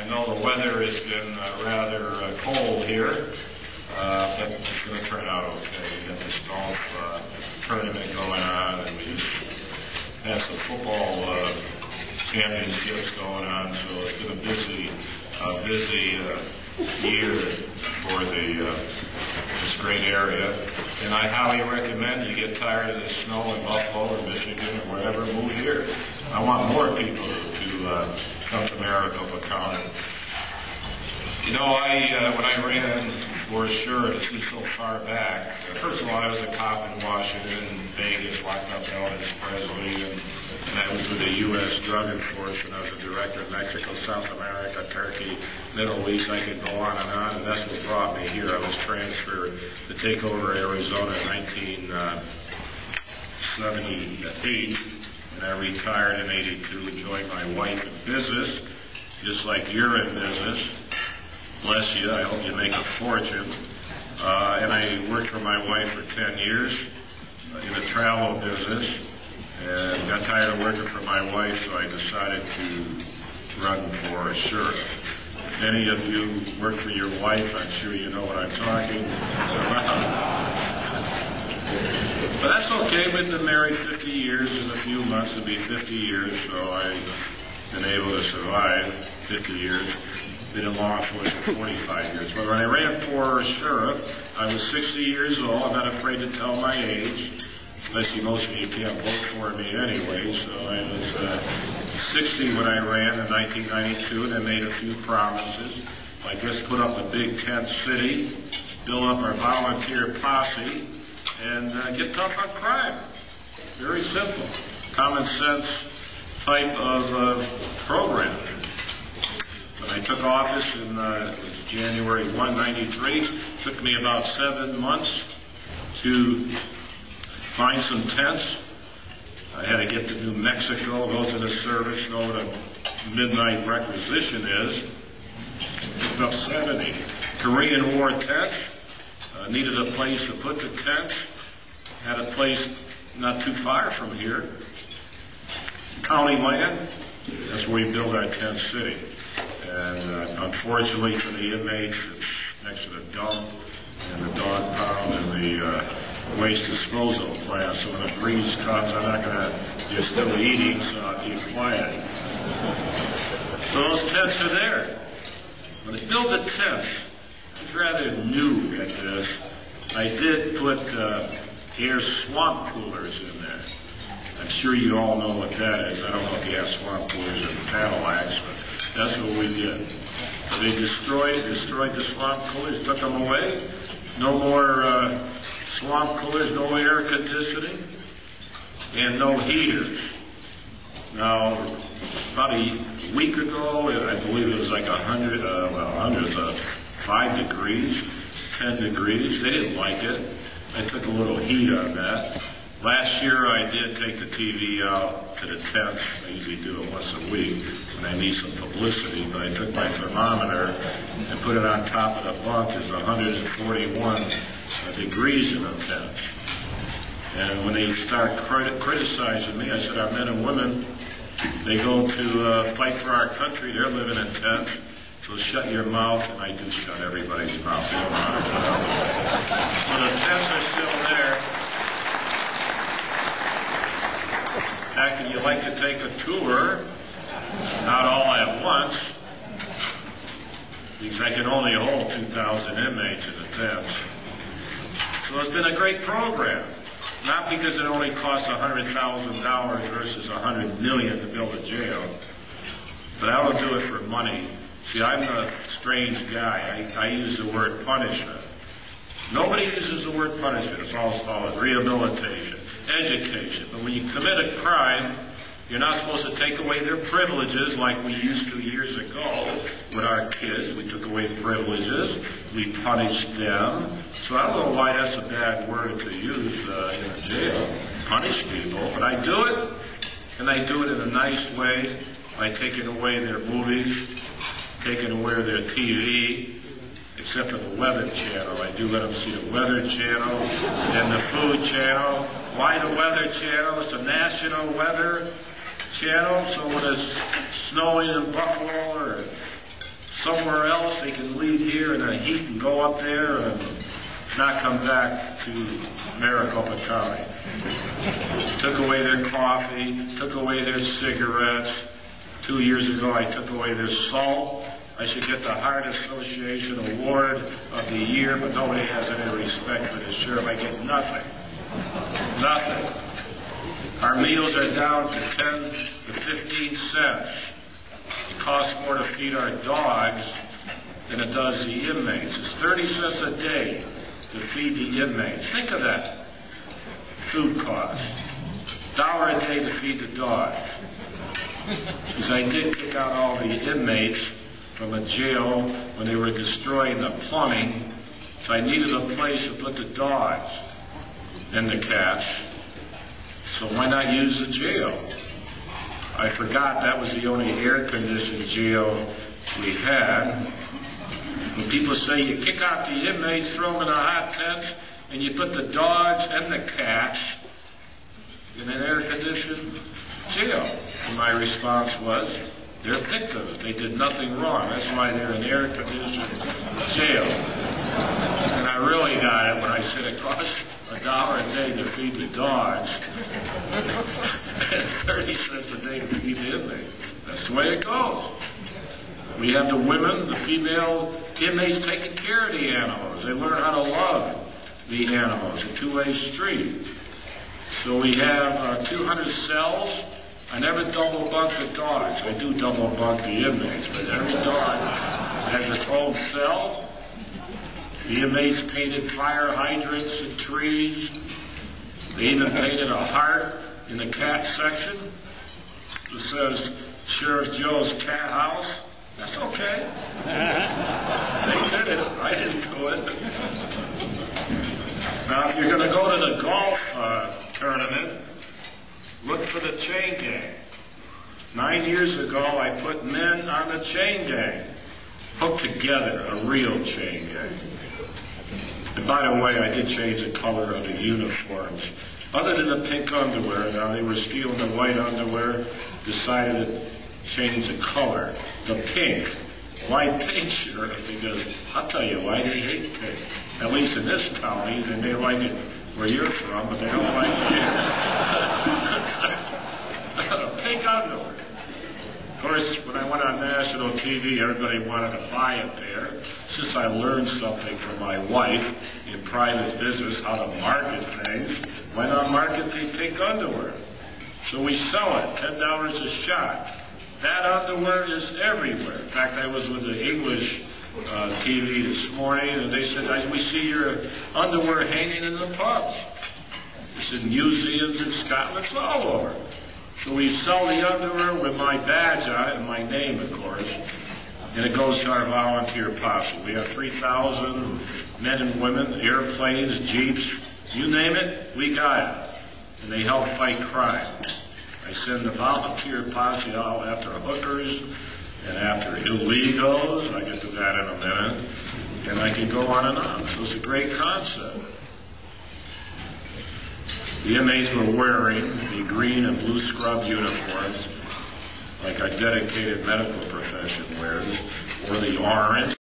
I know the weather has been rather cold here, but it's going to turn out okay. We got this golf tournament going on, and we just had some football championships going on, so it's been a busy year for this great area. And I highly recommend you get tired of the snow in Buffalo or Michigan or wherever, move here. I want more people to come to Maricopa County. You know, when I ran for sure, this is so far back. First of all, I was a cop in Washington, Vegas, locked up Elvis Presley, and I was with the U.S. Drug Enforcement. I was a director of Mexico, South America, Turkey, Middle East. I could go on, and that's what brought me here. I was transferred to take over Arizona in 1978, and I retired in '82 and joined my wife in business, just like you're in business. Bless you. I hope you make a fortune. And I worked for my wife for 10 years in the travel business, and got tired of working for my wife, so I decided to run for sheriff. Many of you work for your wife. I'm sure you know what I'm talking about. But that's okay. We've been married 50 years. In a few months it'll be 50 years, so I've been able to survive 50 years. Been in law enforcement 45 years. But when I ran for sheriff, I was 60 years old. I'm not afraid to tell my age, especially most of you can't vote for me anyway. So I was 60 when I ran in 1992, and I made a few promises, like let's put up a big tent city, build up our volunteer posse, and get tough on crime. Very simple, common sense type of program. When I took office in it was January 1, '93. It took me about 7 months to find some tents. I had to get to New Mexico. Those in the service know what a midnight requisition is. Picked up 70 Korean War tents. Needed a place to put the tent. Had a place not too far from here. County land. That's where we built our tent city. And unfortunately for the inmates, it's next to the dump and the dog pound and the waste disposal plant. So when the breeze comes, I'm not going to, you're still eating, so I'll keep quiet. So those tents are there. When I built the tent, I was rather new at this. I did put air swamp coolers in there. I'm sure you all know what that is. I don't know if you have swamp coolers in Cadillacs, but that's what we did. So they destroyed the swamp coolers, took them away. No more swamp coolers, no air conditioning, and no heaters. Now, about a week ago, I believe it was like 100, 5 degrees, 10 degrees. They didn't like it. I took a little heat on that. Last year I did take the TV out to the tent. I usually do it once a week when I need some publicity, but I took my thermometer and put it on top of the bunk. It's 141 degrees in the tent. And when they start criticizing me, I said, our men and women, they go to fight for our country. They're living in tents. So shut your mouth, and I do shut everybody's mouth. They don't want to put up. So the tents are still there. After you like to take a tour, not all at once, because I can only hold 2,000 inmates in the tents. So it's been a great program. Not because it only costs $100,000 versus $100 million to build a jail, but I don't do it for money. See, I'm a strange guy. I use the word punishment. Nobody uses the word punishment. It's all called rehabilitation, education. But when you commit a crime, you're not supposed to take away their privileges like we used to years ago with our kids. We took away privileges. We punished them. So I don't know why that's a bad word to use in a jail, punish people. But I do it, and I do it in a nice way by taking away their movies, taking away their TV, except for the Weather Channel. I do let them see the Weather Channel and the Food Channel. Why the Weather Channel? It's a national weather channel, so when it's snowing in Buffalo or somewhere else. They can leave here in the heat and go up there and not come back to Maricopa County. Took away their coffee, took away their cigarettes. 2 years ago, I took away their salt. I should get the Heart Association Award of the Year, but nobody has any respect for the sheriff. I get nothing. Nothing. Our meals are down to 10 to 15 cents. It costs more to feed our dogs than it does the inmates. It's 30 cents a day to feed the inmates. Think of that. Food costs. $1 a day to feed the dogs. Because I did kick out all the inmates from a jail when they were destroying the plumbing, so I needed a place to put the dogs and the cats. So why not use the jail? I forgot that was the only air-conditioned jail we had. When people say you kick out the inmates, throw them in a hot tent, and you put the dogs and the cats in an air-conditioned jail. And my response was, they're victims. They did nothing wrong. That's why they're in air-conditioned jail. And I really got it when I said it costs $1 a day to feed the dogs and 30 cents a day to feed the inmates. That's the way it goes. We have the women, the female inmates taking care of the animals. They learn how to love the animals. A two-way street. So we have 200 cells. I never double bunk the dogs. I do double bunk the inmates, but every dog has its own cell. The inmates painted fire hydrants and trees. They even painted a heart in the cat section that says Sheriff Joe's Cat House. That's okay. They did it. I didn't do it. Now, if you're going to go to the golf tournament, look for the chain gang. 9 years ago, I put men on the chain gang, hooked together, a real chain gang. And by the way, I did change the color of the uniforms. Other than the pink underwear, now they were stealing the white underwear, decided to change the color. The pink. Why pink shirt? Because I'll tell you why they hate pink. At least in this county, they may like it where you're from, but they don't like it here. Pink underwear. Of course, when I went on national TV, everybody wanted to buy it there. Since I learned something from my wife in private business, how to market things, why not market the pink underwear? So we sell it, $10 a shot. That underwear is everywhere. In fact, I was with the English TV this morning, and they said, we see your underwear hanging in the pubs. It's in museums in Scotland. It's all over. So we sell the underwear with my badge on it and my name, of course, and it goes to our volunteer posse. We have 3,000 men and women, airplanes, jeeps, you name it, we got it. And they help fight crime. I send the volunteer posse out after hookers and after illegals. I get to that in a minute. And I can go on and on. So it's a great concept. The inmates were wearing the green and blue scrub uniforms like a dedicated medical profession wears, or the orange.